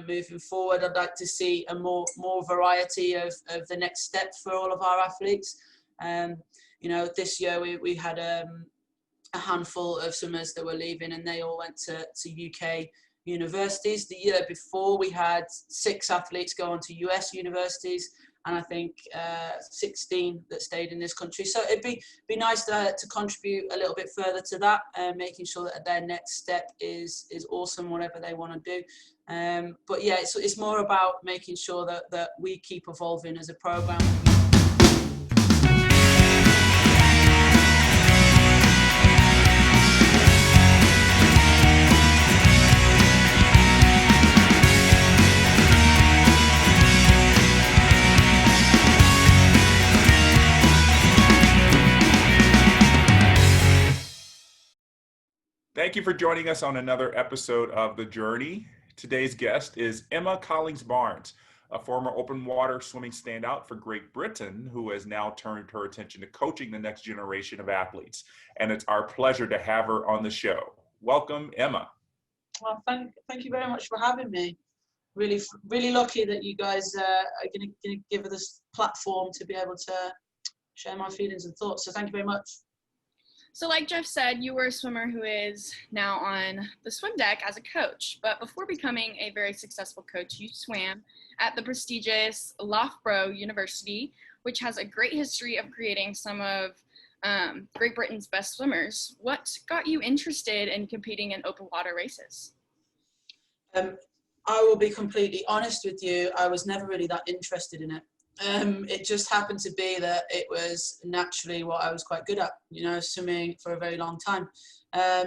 moving forward. I'd like to see a more variety of the next step for all of our athletes. This year we had a handful of swimmers that were leaving, and they all went to UK universities. The year before, we had 6 athletes go on to US universities, and I think 16 that stayed in this country. So it'd be nice to contribute a little bit further to that, making sure that their next step is awesome, whatever they want to do. But yeah, it's more about making sure that we keep evolving as a program. Thank you for joining us on another episode of The Journey. Today's guest is Emma Collings-Barnes, a former open water swimming standout for Great Britain, who has now turned her attention to coaching the next generation of athletes. And it's our pleasure to have her on the show. Welcome, Emma. Well, thank you very much for having me. Really lucky that you guys are going to give us this platform to be able to share my feelings and thoughts. So thank you very much. So like Jeff said, you were a swimmer who is now on the swim deck as a coach. But before becoming a very successful coach, you swam at the prestigious Loughborough University, which has a great history of creating some of Great Britain's best swimmers. What got you interested in competing in open water races? I will be completely honest with you. I was never really that interested in it. It just happened to be that it was naturally what I was quite good at, swimming for a very long time.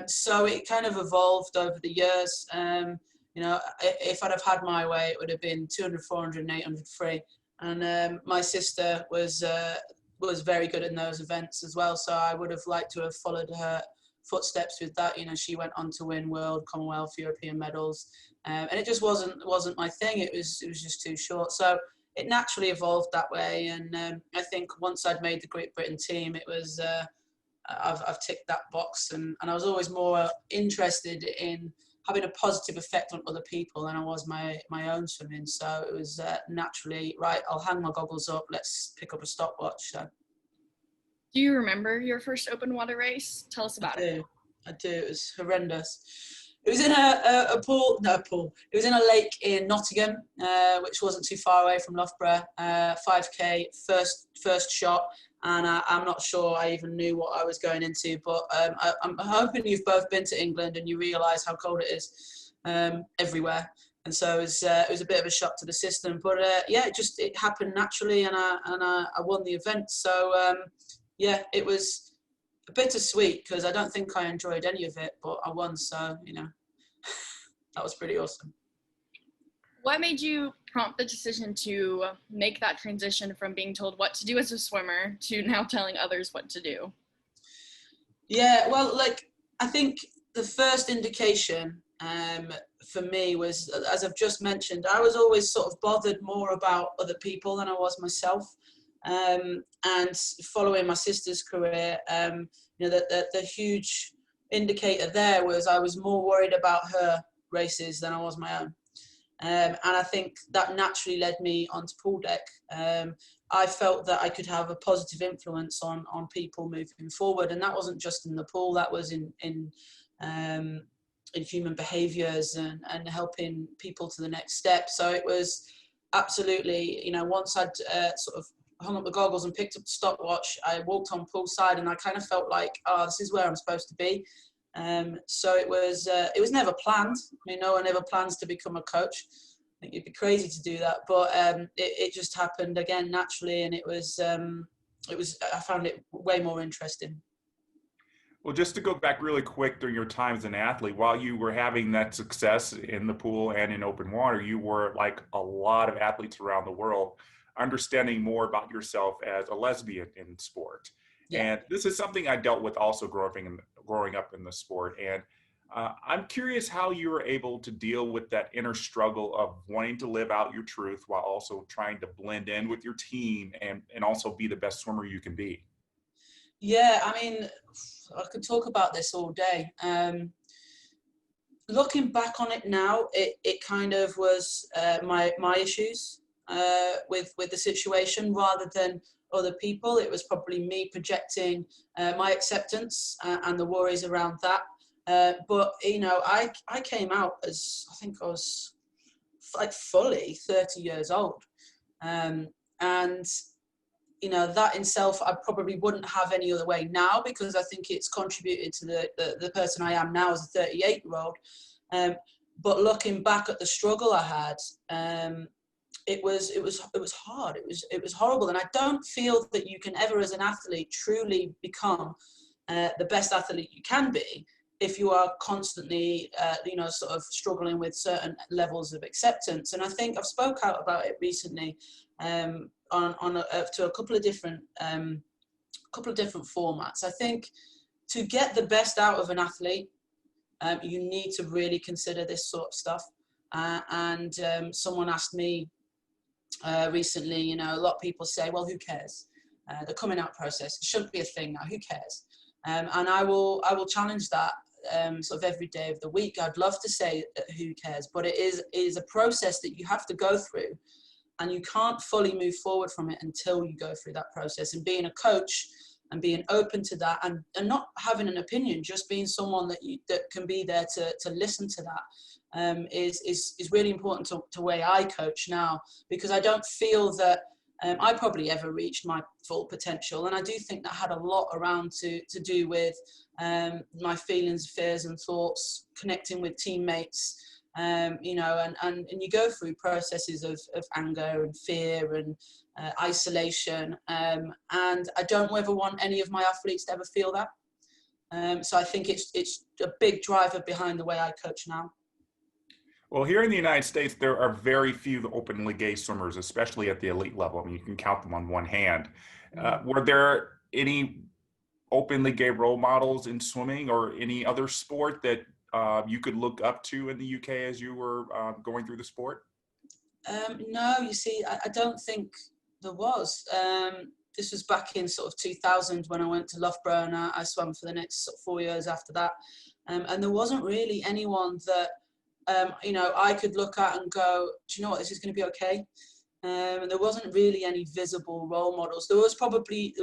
So it kind of evolved over the years. If I'd have had my way, it would have been 200, 400 and 800 free. And my sister was very good in those events as well. So I would have liked to have followed her footsteps with that. She went on to win World, Commonwealth, European medals. And it just wasn't my thing. It was just too short. So it naturally evolved that way, and I think once I'd made the Great Britain team, it was I've ticked that box, and I was always more interested in having a positive effect on other people than I was my own swimming. So it was naturally, right, I'll hang my goggles up, let's pick up a stopwatch. So. Do you remember your first open water race? Tell us about it. I do. It was horrendous. It was in a pool. It was in a lake in Nottingham, which wasn't too far away from Loughborough. 5K, first shot, and I'm not sure I even knew what I was going into. But I'm hoping you've both been to England and you realise how cold it is everywhere. And so it was a bit of a shock to the system. But it happened naturally, and I won the event. So it was bittersweet because I don't think I enjoyed any of it, but I won, so that was pretty awesome. What made you prompt the decision to make that transition from being told what to do as a swimmer to now telling others what to do? Yeah, well, I think the first indication for me was, as I've just mentioned, I was always sort of bothered more about other people than I was myself. And following my sister's career, the huge indicator there was I was more worried about her races than I was my own. And I think that naturally led me onto pool deck. I felt that I could have a positive influence on people moving forward, and that wasn't just in the pool, that was in human behaviours and helping people to the next step. So it was absolutely, once I'd sort of hung up the goggles and picked up the stopwatch, I walked on poolside and I kind of felt like, this is where I'm supposed to be. So it was never planned. No one ever plans to become a coach. I think you'd be crazy to do that, but it just happened again naturally, and it was I found it way more interesting. Well, just to go back really quick during your time as an athlete, while you were having that success in the pool and in open water, you were like a lot of athletes around the world, understanding more about yourself as a lesbian in sport. Yeah. And this is something I dealt with also growing up in the sport. And I'm curious how you were able to deal with that inner struggle of wanting to live out your truth while also trying to blend in with your team and also be the best swimmer you can be. Yeah, I mean, I could talk about this all day. looking back on it now, it kind of was my issues with the situation rather than other people. It was probably me projecting my acceptance and the worries around that. But you know, I came out as, I think I was like fully 30 years old, and you know, that in self I probably wouldn't have any other way now, because I think it's contributed to the person I am now as a 38-year-old. But looking back at the struggle I had, it was hard. It was horrible, and I don't feel that you can ever, as an athlete, truly become the best athlete you can be if you are constantly, you know, sort of struggling with certain levels of acceptance. And I think I've spoke out about it recently to a couple of different formats. I think to get the best out of an athlete, you need to really consider this sort of stuff. And someone asked me recently, you know, a lot of people say, well, who cares? The coming out process, it shouldn't be a thing now, who cares? And I will challenge that sort of every day of the week. I'd love to say who cares, but it is a process that you have to go through, and you can't fully move forward from it until you go through that process. And being a coach and being open to that, and not having an opinion, just being someone that can be there to listen to that, is really important to the way I coach now, because I don't feel that I probably ever reached my full potential. And I do think that had a lot around to do with my feelings, fears and thoughts, connecting with teammates, you know, and you go through processes of anger and fear and isolation. And I don't ever want any of my athletes to ever feel that. So I think it's a big driver behind the way I coach now. Well, here in the United States, there are very few openly gay swimmers, especially at the elite level. I mean, you can count them on one hand. Were there any openly gay role models in swimming or any other sport that you could look up to in the UK as you were going through the sport? No, you see, I don't think there was. This was back in sort of 2000 when I went to Loughborough, and I swam for the next sort of 4 years after that. And there wasn't really anyone that, you know, I could look at and go, do you know what, this is going to be okay. And there wasn't really any visible role models. There was probably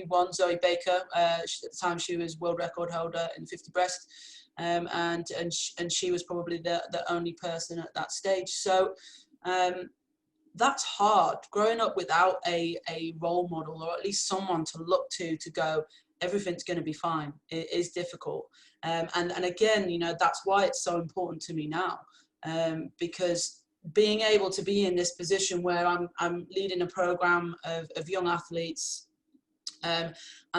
one, Zoe Baker. At the time, she was world record holder in 50 breast, and she was probably the only person at that stage. So that's hard. Growing up without a role model, or at least someone to look to go, everything's going to be fine. It is difficult. And again, you know, that's why it's so important to me now, because being able to be in this position where I'm leading a program of young athletes, and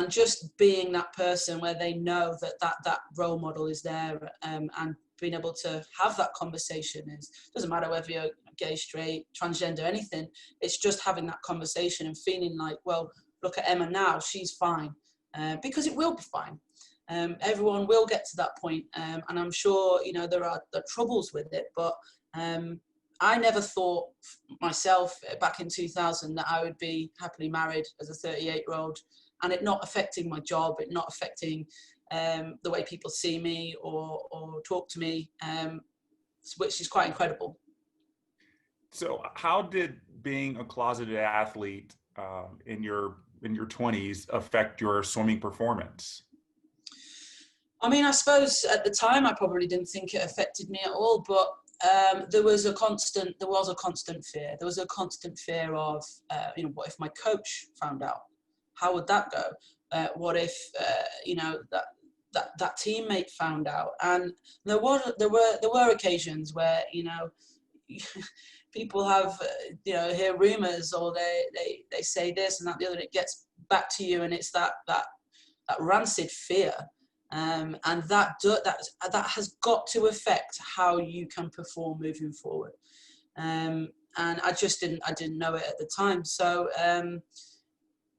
just being that person where they know that role model is there, and being able to have that conversation doesn't matter whether you're gay, straight, transgender, anything. It's just having that conversation and feeling like, well, look at Emma now, she's fine, because it will be fine. Everyone will get to that point, and I'm sure, you know, there are troubles with it, but I never thought myself back in 2000 that I would be happily married as a 38-year-old, and it not affecting my job, it not affecting the way people see me or talk to me, which is quite incredible. So how did being a closeted athlete in your 20s affect your swimming performance? I mean, I suppose at the time I probably didn't think it affected me at all, but there was a constant fear. There was a constant fear of, you know, what if my coach found out? How would that go? What if, you know, that teammate found out? And there were occasions where, you know, people have, you know, hear rumors, or they say this and that, the other, and it gets back to you, and it's that rancid fear. And that has got to affect how you can perform moving forward. And I didn't know it at the time. So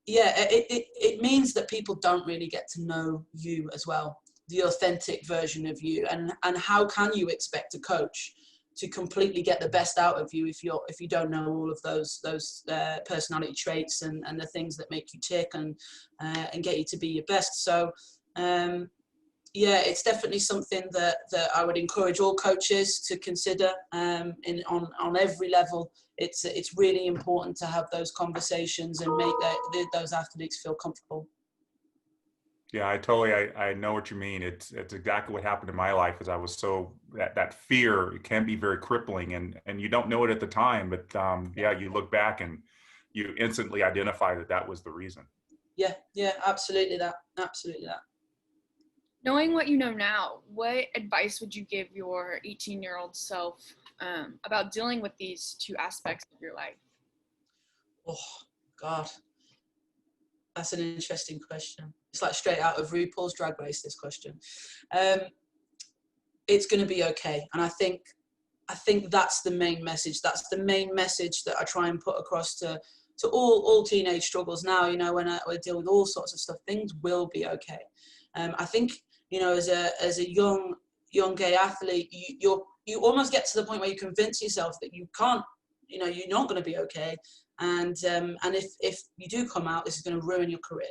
yeah, it means that people don't really get to know you as well, the authentic version of you. And how can you expect a coach to completely get the best out of you if you don't know all of those personality traits and the things that make you tick and get you to be your best. So Yeah, it's definitely something that I would encourage all coaches to consider on every level. It's really important to have those conversations and make those athletes feel comfortable. Yeah, I know what you mean. It's exactly what happened in my life. As I was so that fear, it can be very crippling, and you don't know it at the time, but yeah, you look back and you instantly identify that was the reason. Yeah, absolutely that. Knowing what you know now, what advice would you give your 18-year-old self about dealing with these two aspects of your life? Oh God, that's an interesting question. It's like straight out of RuPaul's Drag Race, this question. It's going to be okay, and I think that's the main message. That's the main message that I try and put across to all teenage struggles now. You know, when I deal with all sorts of stuff, things will be okay. I think, you know, as a young gay athlete, you almost get to the point where you convince yourself that you can't, you know, you're not going to be okay, and if you do come out, this is going to ruin your career.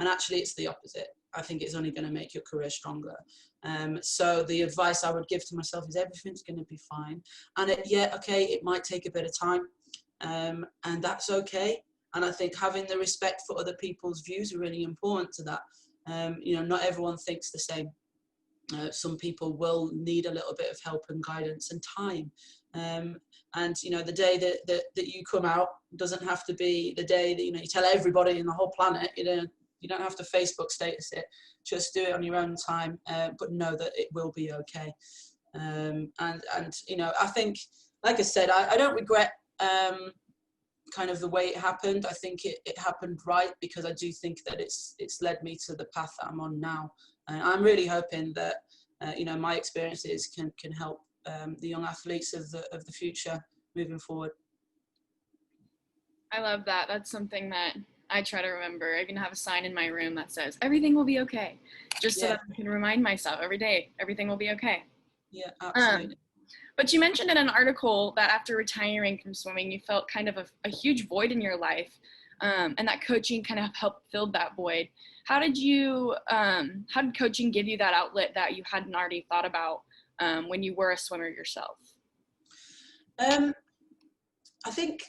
And actually, it's the opposite. I think it's only going to make your career stronger. So the advice I would give to myself is everything's going to be fine. And it might take a bit of time, and that's okay. And I think having the respect for other people's views are really important to that. You know, not everyone thinks the same. Some people will need a little bit of help and guidance and time. And you know, the day that you come out doesn't have to be the day that, you know, you tell everybody in the whole planet. You don't have to Facebook status it. Just do it on your own time, but know that it will be okay. And you know, I think, like I said, I don't regret kind of the way it happened. I think it happened right, because I do think that it's led me to the path that I'm on now. And I'm really hoping that you know, my experiences can help the young athletes of the future moving forward. I love that. That's something that I try to remember. I even have a sign in my room that says, everything will be okay. Just so that I can remind myself every day, everything will be okay. Yeah, absolutely. But you mentioned in an article that after retiring from swimming, you felt kind of a huge void in your life, and that coaching kind of helped fill that void. How did coaching give you that outlet that you hadn't already thought about when you were a swimmer yourself? I think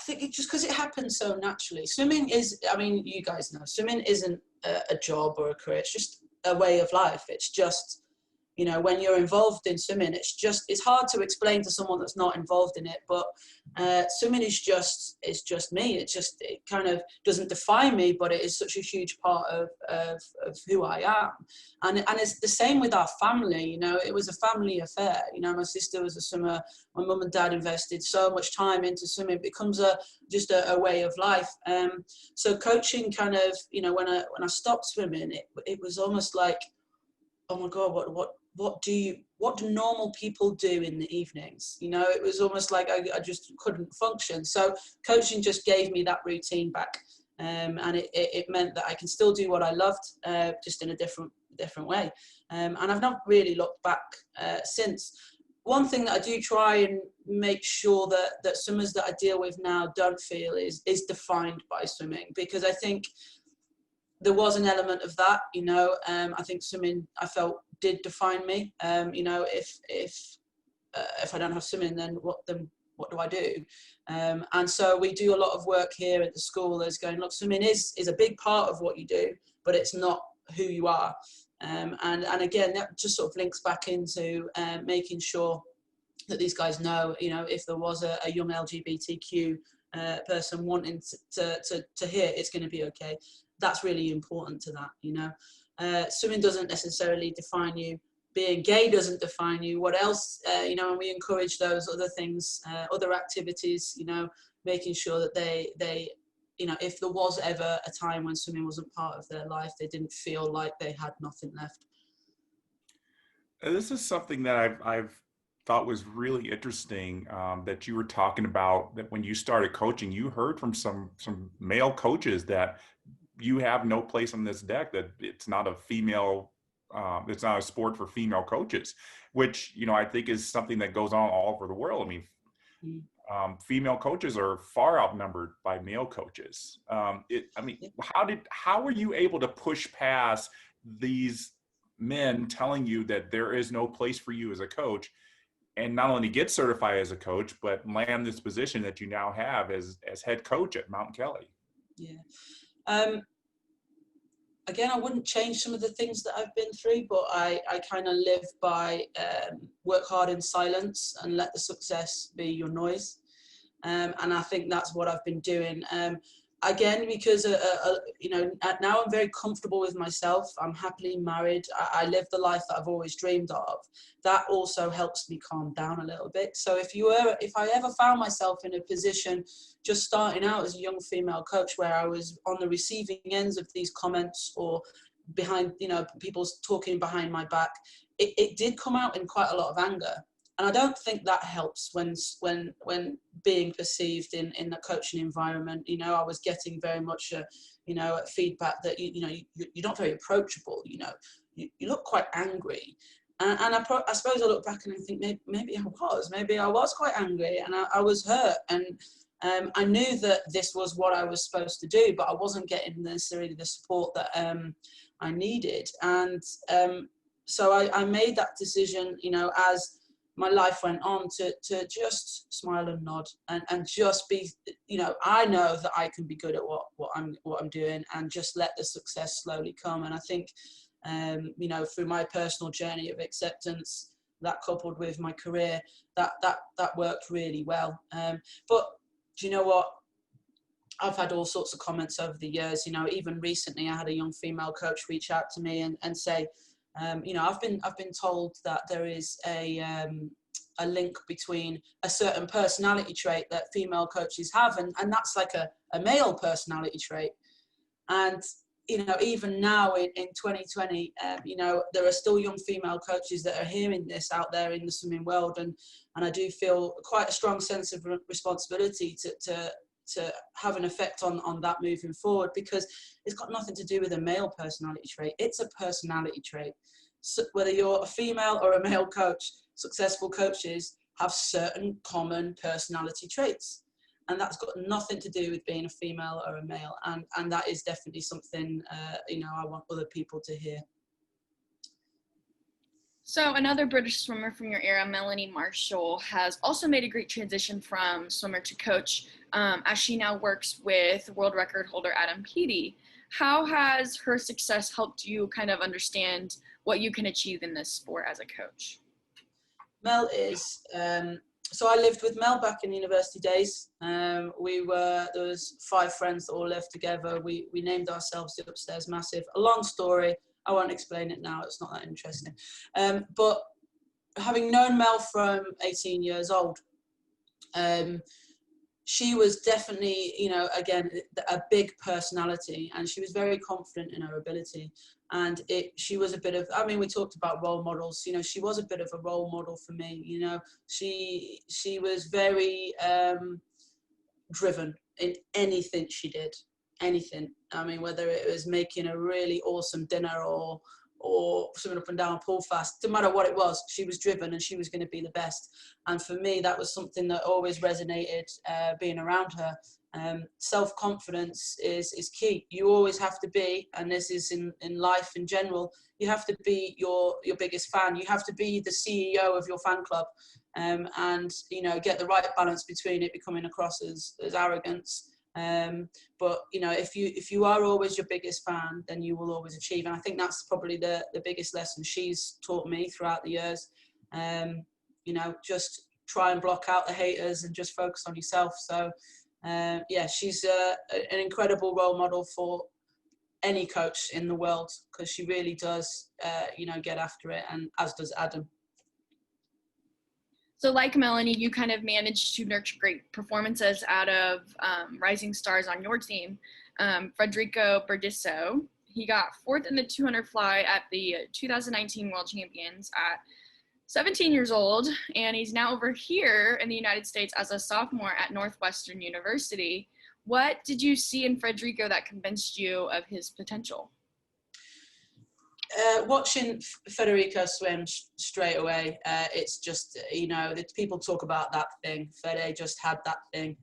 it just because it happens so naturally. Swimming is, I mean, you guys know, swimming isn't a job or a career. It's just a way of life. It's just, you know, when you're involved in swimming, it's hard to explain to someone that's not involved in it, but swimming is just me. It kind of doesn't define me, but it is such a huge part of who I am. And it's the same with our family. You know, it was a family affair. You know, my sister was a swimmer. My mum and dad invested so much time into swimming. It becomes just a way of life. So coaching kind of, you know, when I stopped swimming, it was almost like, oh my God, what do normal people do in the evenings? You know, it was almost like I just couldn't function. So coaching just gave me that routine back, and it meant that I can still do what I loved, just in a different way. And I've not really looked back since. One thing that I do try and make sure that swimmers that I deal with now don't feel is defined by swimming, because I think there was an element of that, you know. I think swimming, I felt, did define me. You know, if I don't have swimming, then what do I do? And so we do a lot of work here at the school as going, look, swimming is a big part of what you do, but it's not who you are. And again, that just sort of links back into making sure that these guys know, you know, if there was a young LGBTQ person wanting to hear, it's going to be okay. That's really important to that, you know. Swimming doesn't necessarily define you. Being gay doesn't define you. What else, you know, and we encourage those other things, other activities, you know, making sure that they, you know, if there was ever a time when swimming wasn't part of their life, they didn't feel like they had nothing left. This is something that I've thought was really interesting, that you were talking about, that when you started coaching, you heard from some male coaches that you have no place on this deck, that it's not a female, it's not a sport for female coaches, which, you know, I think is something that goes on all over the world. I mean, female coaches are far outnumbered by male coaches. How were you able to push past these men telling you that there is no place for you as a coach, and not only get certified as a coach, but land this position that you now have as head coach at Mount Kelly? Yeah. Again, I wouldn't change some of the things that I've been through, but I kind of live by work hard in silence and let the success be your noise. And I think that's what I've been doing. Again, because you know, now I'm very comfortable with myself. I'm happily married. I live the life that I've always dreamed of. That also helps me calm down a little bit. So if I ever found myself in a position just starting out as a young female coach where I was on the receiving ends of these comments or behind, you know, people talking behind my back, it did come out in quite a lot of anger. And I don't think that helps when being perceived in the coaching environment. You know, I was getting very much, you know, feedback that, you're not very approachable, you know, you look quite angry. And I suppose I look back and I think maybe I was quite angry, and I was hurt. And I knew that this was what I was supposed to do, but I wasn't getting necessarily the support that I needed. And so I made that decision, you know, as my life went on, to just smile and nod and just be, you know, I know that I can be good at what I'm doing, and just let the success slowly come. And I think, you know, through my personal journey of acceptance, that coupled with my career, that worked really well. But do you know what? I've had all sorts of comments over the years. You know, even recently, I had a young female coach reach out to me and say, you know, I've been told that there is a link between a certain personality trait that female coaches have, and that's like a male personality trait. And you know, even now in 2020, you know, there are still young female coaches that are hearing this out there in the swimming world, and I do feel quite a strong sense of responsibility to have an effect on that moving forward, because it's got nothing to do with a male personality trait. It's a personality trait. So whether you're a female or a male coach, successful coaches have certain common personality traits, and that's got nothing to do with being a female or a male. And that is definitely something, you know, I want other people to hear. So another British swimmer from your era, Melanie Marshall, has also made a great transition from swimmer to coach, as she now works with world record holder Adam Peaty. How has her success helped you kind of understand what you can achieve in this sport as a coach? Mel is, so I lived with Mel back in university days. There was 5 friends that all lived together. We named ourselves the Upstairs Massive. A long story. I won't explain it now. It's not that interesting. But having known Mel from 18 years old, she was definitely, you know, again, a big personality, and she was very confident in her ability. And she was a bit of, I mean, we talked about role models, you know, she was a bit of a role model for me. You know, she was very driven in anything she did, anything. I mean, whether it was making a really awesome dinner or swimming up and down pool fast, no matter what it was, she was driven and she was going to be the best. And for me, that was something that always resonated, being around her. Self-confidence is key. You always have to be, and this is in life in general, you have to be your biggest fan. You have to be the CEO of your fan club, and you know, get the right balance between it becoming across as arrogance. But you know, if you are always your biggest fan, then you will always achieve. And I think that's probably the biggest lesson she's taught me throughout the years. You know, just try and block out the haters and just focus on yourself. So yeah, she's an incredible role model for any coach in the world, because she really does, you know, get after it, and as does Adam. So like Melanie, you kind of managed to nurture great performances out of rising stars on your team. Federico Berdisso, he got 4th in the 200 fly at the 2019 World Champions at 17 years old, and he's now over here in the United States as a sophomore at Northwestern University. What did you see in Federico that convinced you of his potential? Watching Federico swim straight away, it's just, you know, people talk about that thing. Fede just had that thing.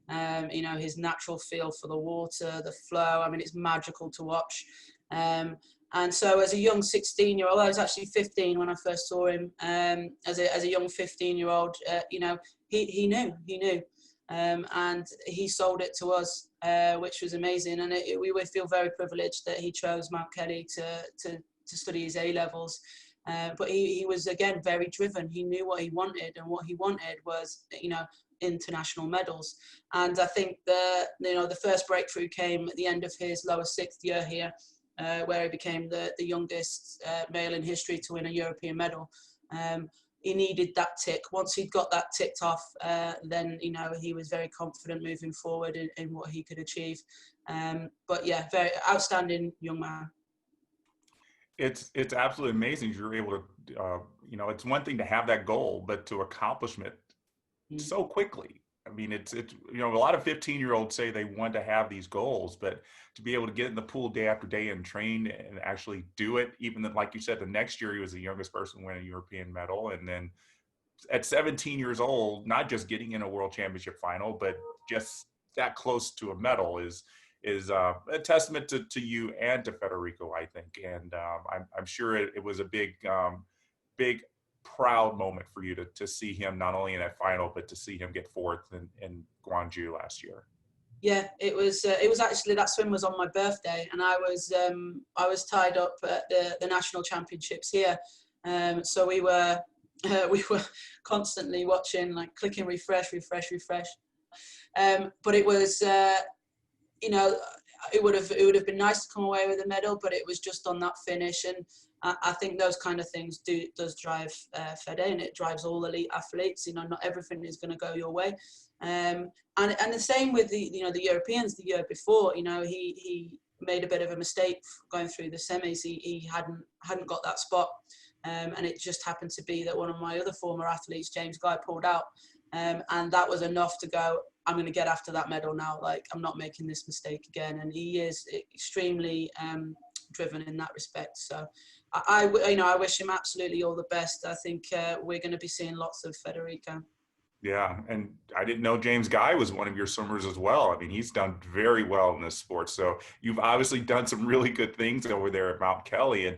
You know, his natural feel for the water, the flow. I mean, it's magical to watch. And so as a young 16-year-old, I was actually 15 when I first saw him. As a young 15-year-old, he knew. And he sold it to us, which was amazing. And we would feel very privileged that he chose Mount Kelly to study his A-levels. But he was, again, very driven. He knew what he wanted, and what he wanted was, international medals. And I think the first breakthrough came at the end of his lower 6th year here, where he became the youngest male in history to win a European medal. He needed that tick. Once he'd got that ticked off, then he was very confident moving forward in what he could achieve. But yeah, very outstanding young man. It's absolutely amazing you're able to, it's one thing to have that goal, but to accomplish it so quickly. I mean, it's a lot of 15-year-olds say they want to have these goals, but to be able to get in the pool day after day and train and actually do it, even like you said, the next year he was the youngest person to win a European medal. And then at 17 years old, not just getting in a world championship final, but just that close to a medal is a testament to you and to Federico, I think. And I'm sure it was a big proud moment for you to see him not only in that final, but to see him get fourth in Gwangju last year. Yeah, it was actually, that swim was on my birthday, and I was tied up at the national championships here. So we were constantly watching, like clicking refresh. But it was, it would have been nice to come away with a medal, but it was just on that finish. And I think those kind of things does drive Fede, and it drives all elite athletes. Not everything is going to go your way. And the same with the Europeans the year before. He made a bit of a mistake going through the semis. He hadn't got that spot, and it just happened to be that one of my other former athletes, James Guy, pulled out, and that was enough to go, I'm going to get after that medal now. Like, I'm not making this mistake again. And he is extremely driven in that respect. So I wish him absolutely all the best. I think we're going to be seeing lots of Federico. Yeah, and I didn't know James Guy was one of your swimmers as well. I mean, he's done very well in this sport. So you've obviously done some really good things over there at Mount Kelly. And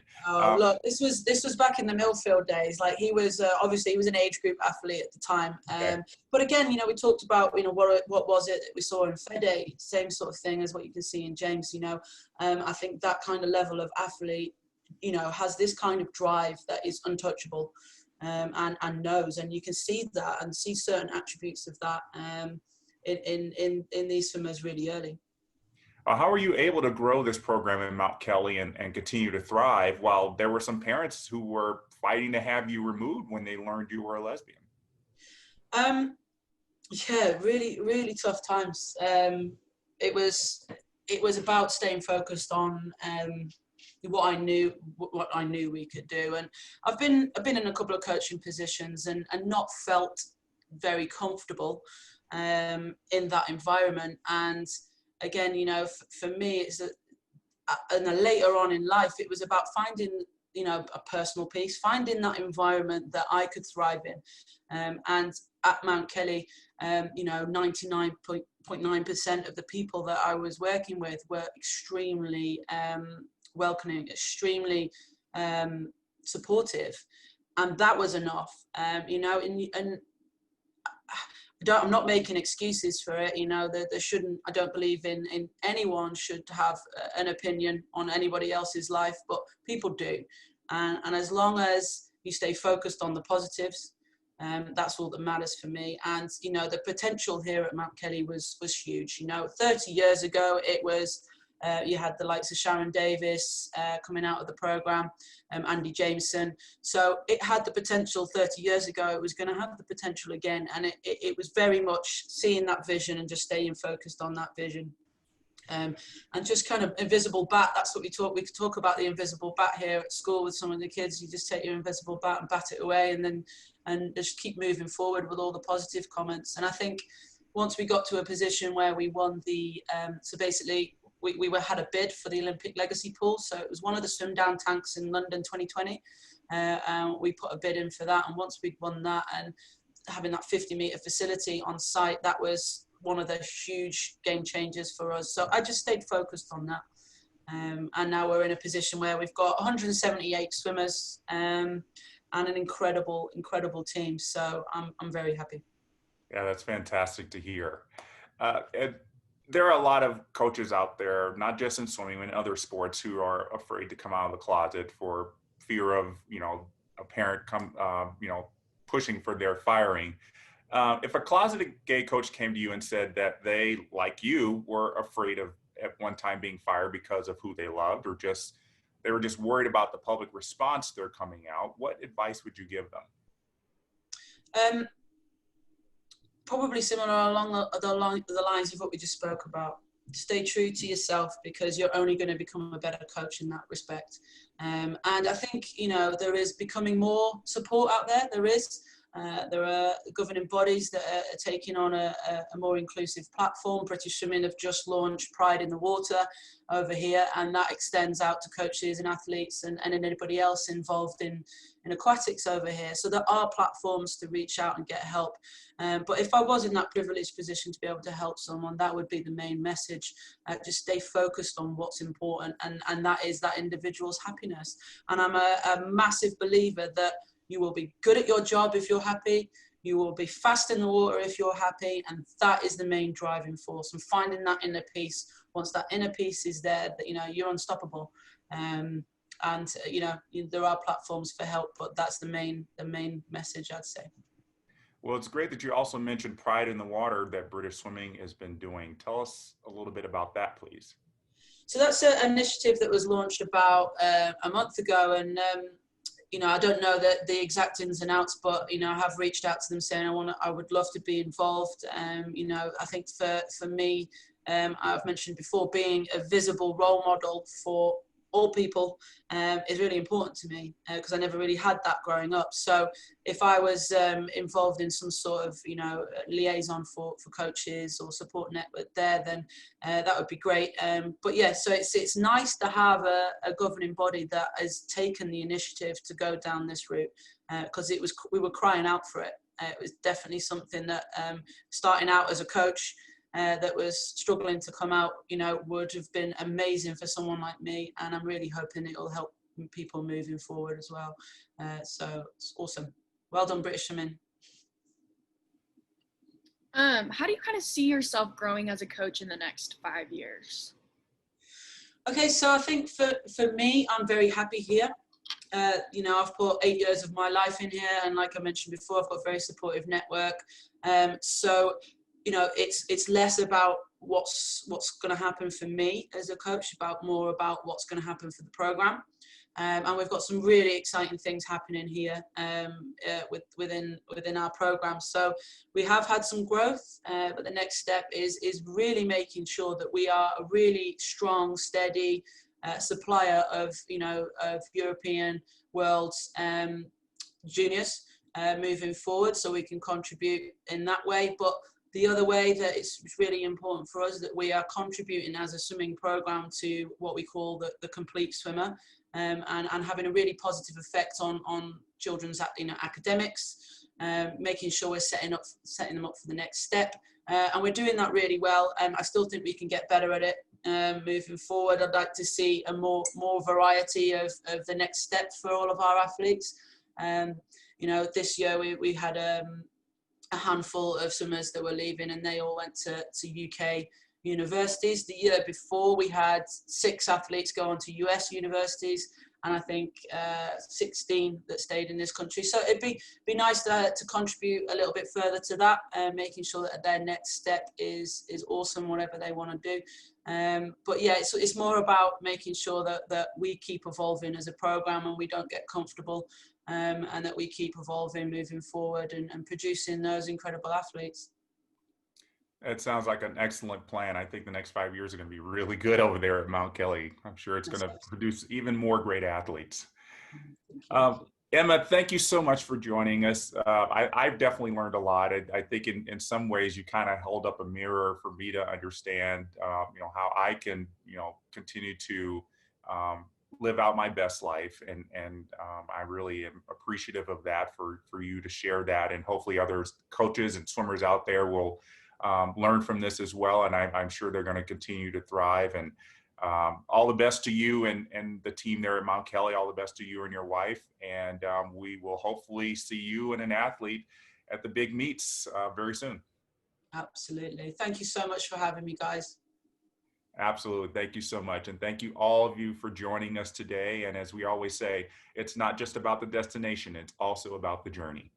look, this was back in the Millfield days. Like, he was obviously he was an age group athlete at the time. Okay. But again, we talked about what was it that we saw in Fede, same sort of thing as what you can see in James. I think that kind of level of athlete, has this kind of drive that is untouchable. And knows, and you can see that and see certain attributes of that in these swimmers really early. How were you able to grow this program in Mount Kelly and continue to thrive while there were some parents who were fighting to have you removed when they learned you were a lesbian? Yeah, really, really tough times. It was about staying focused on what I knew we could do. And I've been in a couple of coaching positions and not felt very comfortable in that environment. And again, for me, it's and later on in life, it was about finding a personal peace, finding that environment that I could thrive in. And at Mount Kelly, 99.9% of the people that I was working with were extremely welcoming, extremely supportive, and that was enough. And I'm not making excuses for it. There shouldn't. I don't believe in anyone should have an opinion on anybody else's life, but people do, and as long as you stay focused on the positives, that's all that matters for me. And the potential here at Mount Kelly was huge. 30 years ago, it was. You had the likes of Sharon Davis coming out of the program, Andy Jameson. So it had the potential 30 years ago. It was going to have the potential again. And it was very much seeing that vision and just staying focused on that vision. And just kind of invisible bat. That's what we talk. We could talk about the invisible bat here at school with some of the kids. You just take your invisible bat and bat it away, and just keep moving forward with all the positive comments. And I think once we got to a position where we won the, so basically, we had a bid for the Olympic Legacy Pool. So it was one of the swim down tanks in London 2020. We put a bid in for that. And once we'd won that and having that 50-meter facility on site, that was one of the huge game changers for us. So I just stayed focused on that. And now we're in a position where we've got 178 swimmers and an incredible team. So I'm very happy. Yeah, that's fantastic to hear. And there are a lot of coaches out there, not just in swimming, in other sports, who are afraid to come out of the closet for fear of, a parent pushing for their firing. If a closeted gay coach came to you and said that they, like you, were afraid of at one time being fired because of who they loved, or they were just worried about the public response to their coming out, what advice would you give them? Probably similar along the lines of what we just spoke about. Stay true to yourself, because you're only going to become a better coach in that respect. And I think, there is becoming more support out there. There are governing bodies that are taking on a more inclusive platform. British Swimming have just launched Pride in the Water over here, and that extends out to coaches and athletes and anybody else involved in aquatics over here. So there are platforms to reach out and get help. But if I was in that privileged position to be able to help someone, that would be the main message. Just stay focused on what's important, and that is that individual's happiness. And I'm a massive believer that you will be good at your job if you're happy. You will be fast in the water if you're happy. And that is the main driving force. And finding that inner peace, once that inner peace is there, that, you're unstoppable. And, there are platforms for help, but that's the main message, I'd say. Well, it's great that you also mentioned Pride in the Water that British Swimming has been doing. Tell us a little bit about that, please. So that's an initiative that was launched about a month ago. And, I don't know the exact ins and outs, but, I have reached out to them saying I would love to be involved. I think for me, I've mentioned before, being a visible role model for all people is really important to me, because I never really had that growing up. So if I was involved in some sort of, liaison for coaches or support network there, then that would be great. But yeah, so it's nice to have a governing body that has taken the initiative to go down this route, because we were crying out for it. It was definitely something that starting out as a coach, that was struggling to come out, would have been amazing for someone like me. And I'm really hoping it will help people moving forward as well. So it's awesome. Well done, British Swimming. How do you kind of see yourself growing as a coach in the next 5 years? Okay, so I think for me, I'm very happy here. I've put 8 years of my life in here, and like I mentioned before, I've got a very supportive network. So it's less about what's going to happen for me as a coach, more about what's going to happen for the program. And we've got some really exciting things happening here within our program. So we have had some growth, but the next step is really making sure that we are a really strong, steady supplier of European, world juniors moving forward, so we can contribute in that way. But the other way that it's really important for us that we are contributing as a swimming program to what we call the complete swimmer, and having a really positive effect on children's academics, making sure we're setting them up for the next step, and we're doing that really well. I still think we can get better at it moving forward. I'd like to see a more variety of the next steps for all of our athletes. This year we had a handful of swimmers that were leaving, and they all went to UK universities. The year before, we had 6 athletes go on to US universities, and I think 16 that stayed in this country. So it'd be nice to contribute a little bit further to that, making sure that their next step is awesome, whatever they want to do. But yeah, it's more about making sure that we keep evolving as a program and we don't get comfortable, and that we keep evolving, moving forward, and producing those incredible athletes. It sounds like an excellent plan. I think the next 5 years are going to be really good over there at Mount Kelly. I'm sure it's going to produce even more great athletes. Emma, thank you so much for joining us. I've definitely learned a lot. I think in some ways you kind of held up a mirror for me to understand, how I can, continue to live out my best life. And I really am appreciative of that for you to share that. And hopefully other coaches and swimmers out there will learn from this as well. And I'm sure they're going to continue to thrive. And All the best to you and the team there at Mount Kelly. All the best to you and your wife. And we will hopefully see you and an athlete at the big meets very soon. Absolutely. Thank you so much for having me, guys. Absolutely. Thank you so much. And thank you all of you for joining us today. And as we always say, it's not just about the destination, it's also about the journey.